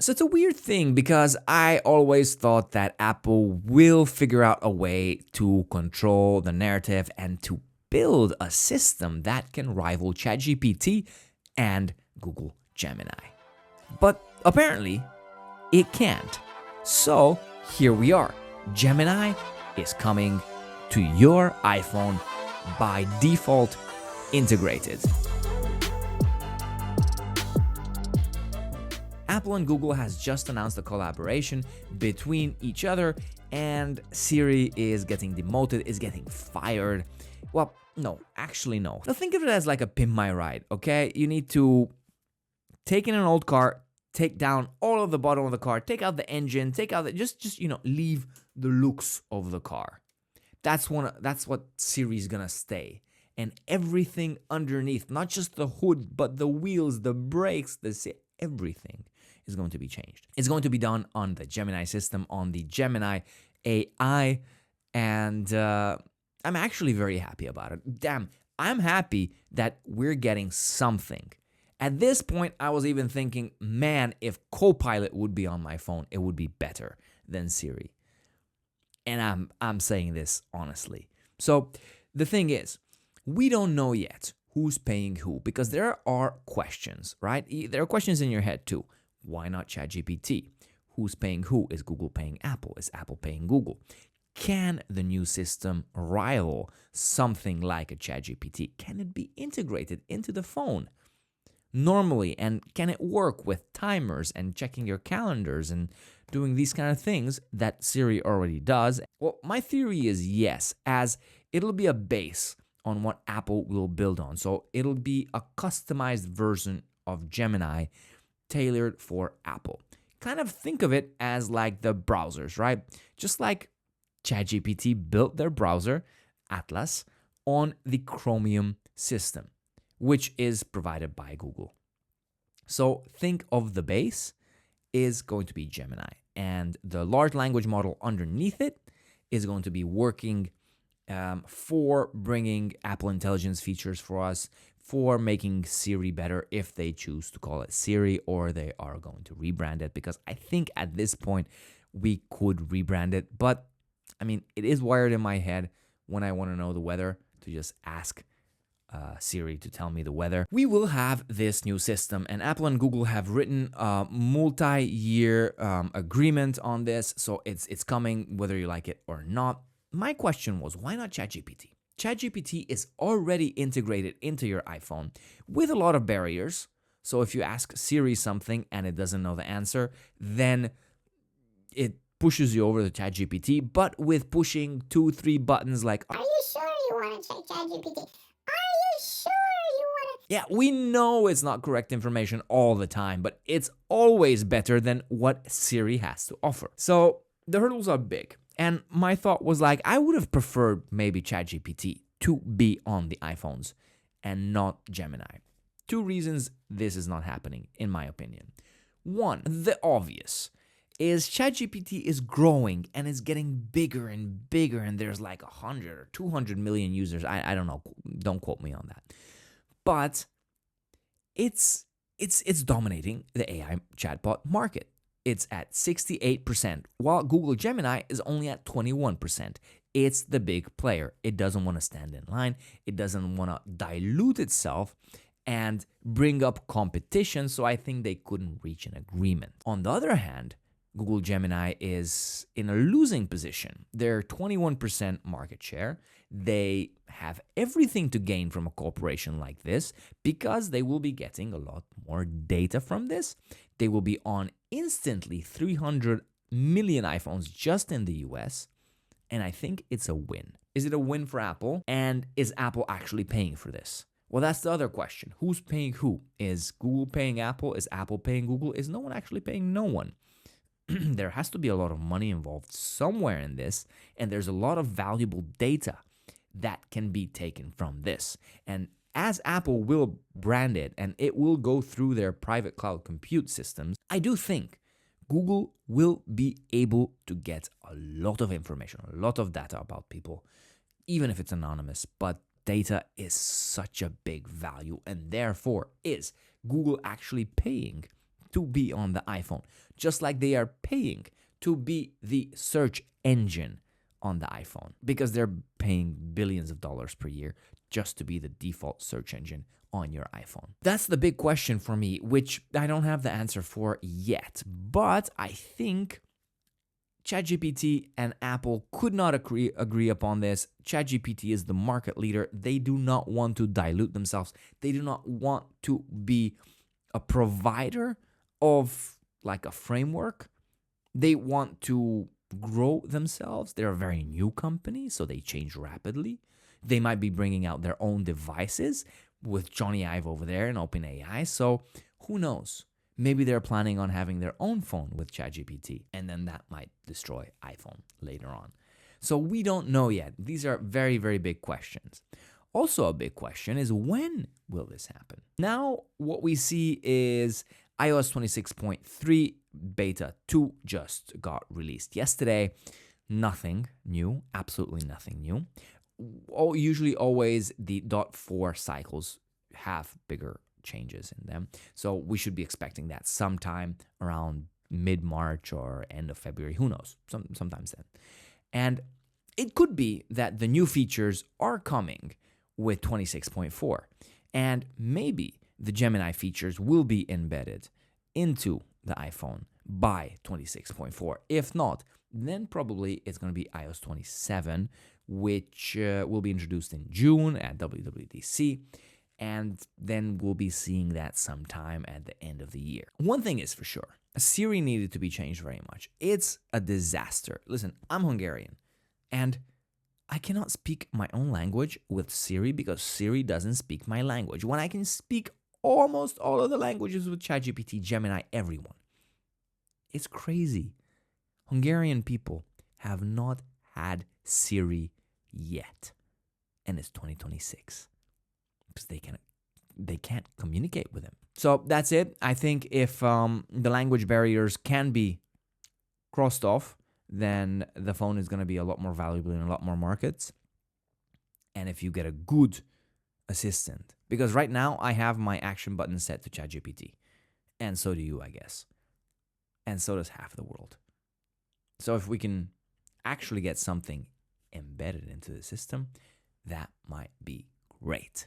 So it's a weird thing because I always thought that Apple will figure out a way to control the narrative and to build a system that can rival ChatGPT and Google Gemini. But apparently, it can't. So here we are. Gemini is coming to your iPhone by default integrated. Apple and Google has just announced a collaboration between each other, and Siri is getting demoted, is getting fired. Well, no, actually no. Now think of it as like a Pimp My Ride, okay? You need to take in an old car, take down all of the bottom of the car, take out the engine, take out the just leave the looks of the car. That's what Siri is gonna stay. And everything underneath, not just the hood, but the wheels, the brakes, everything is going to be changed. It's going to be done on the Gemini system, on the Gemini AI, and I'm actually very happy about it. Damn, I'm happy that we're getting something. At this point, I was even thinking, man, if Copilot would be on my phone, it would be better than Siri. And I'm saying this honestly. So the thing is, we don't know yet who's paying who, because there are questions, right? There are questions in your head too. Why not ChatGPT? Who's paying who? Is Google paying Apple? Is Apple paying Google? Can the new system rival something like a ChatGPT? Can it be integrated into the phone normally? And can it work with timers and checking your calendars and doing these kind of things that Siri already does? Well, my theory is yes, as it'll be a base on what Apple will build on. So it'll be a customized version of Gemini tailored for Apple. Kind of think of it as like the browsers, right? Just like ChatGPT built their browser, Atlas, on the Chromium system, which is provided by Google. So think of the base is going to be Gemini, and the large language model underneath it is going to be working for bringing Apple Intelligence features for us, for making Siri better if they choose to call it Siri, or they are going to rebrand it, because I think at this point we could rebrand it. But I mean, it is wired in my head when I want to know the weather to just ask Siri to tell me the weather. We will have this new system, and Apple and Google have written a multi-year agreement on this, so it's coming whether you like it or not. My question was, why not ChatGPT? ChatGPT is already integrated into your iPhone with a lot of barriers. So if you ask Siri something and it doesn't know the answer, then it pushes you over to ChatGPT, but with pushing 2-3 buttons like, Are you sure you want to check ChatGPT? Are you sure you want to? yeah, we know it's not correct information all the time, but it's always better than what Siri has to offer. So the hurdles are big. And my thought was like, I would have preferred maybe ChatGPT to be on the iPhones and not Gemini. 2 reasons this is not happening, in my opinion. One, the obvious, is ChatGPT is growing and it's getting bigger and bigger, and there's like 100 or 200 million users. I don't know. Don't quote me on that. But it's dominating the AI chatbot market. It's at 68%, while Google Gemini is only at 21%. It's the big player. It doesn't want to stand in line. It doesn't want to dilute itself and bring up competition, so I think they couldn't reach an agreement. On the other hand, Google Gemini is in a losing position. They're 21% market share. They have everything to gain from a corporation like this because they will be getting a lot more data from this. They will be on instantly 300 million iPhones just in the US, and I think it's a win. Is it a win for Apple? And is Apple actually paying for this? Well, that's the other question. Who's paying who? Is Google paying Apple? Is Apple paying Google? Is no one actually paying no one? There has to be a lot of money involved somewhere in this, and there's a lot of valuable data that can be taken from this. And as Apple will brand it and it will go through their private cloud compute systems, I do think Google will be able to get a lot of information, a lot of data about people, even if it's anonymous. But data is such a big value, and therefore is Google actually paying to be on the iPhone, just like they are paying to be the search engine on the iPhone, because they're paying billions of dollars per year just to be the default search engine on your iPhone. That's the big question for me, which I don't have the answer for yet, but I think ChatGPT and Apple could not agree upon this. ChatGPT is the market leader. They do not want to dilute themselves. They do not want to be a provider of like a framework. They want to grow themselves. They're a very new company, so they change rapidly. They might be bringing out their own devices with Johnny Ive over there and OpenAI. So who knows? Maybe they're planning on having their own phone with ChatGPT, and then that might destroy iPhone later on. So we don't know yet. These are very, very big questions. Also, a big question is, when will this happen? Now, what we see is iOS 26.3 Beta 2 just got released yesterday. Nothing new, absolutely nothing new. Usually, always the .4 cycles have bigger changes in them. So we should be expecting that sometime around mid-March or end of February. Who knows? Sometimes then. And it could be that the new features are coming with 26.4. And maybe the Gemini features will be embedded into the iPhone by 26.4. If not, then probably it's going to be iOS 27, which will be introduced in June at WWDC. And then we'll be seeing that sometime at the end of the year. One thing is for sure, Siri needed to be changed very much. It's a disaster. Listen, I'm Hungarian, and I cannot speak my own language with Siri because Siri doesn't speak my language, when I can speak almost all of the languages with ChatGPT, Gemini, everyone. It's crazy. Hungarian people have not had Siri yet, and it's 2026. Because they can't communicate with him. So that's it. I think if the language barriers can be crossed off, then the phone is going to be a lot more valuable in a lot more markets. And if you get a good assistant, because right now I have my action button set to ChatGPT, and so do you, I guess, and so does half the world. So if we can actually get something embedded into the system, that might be great.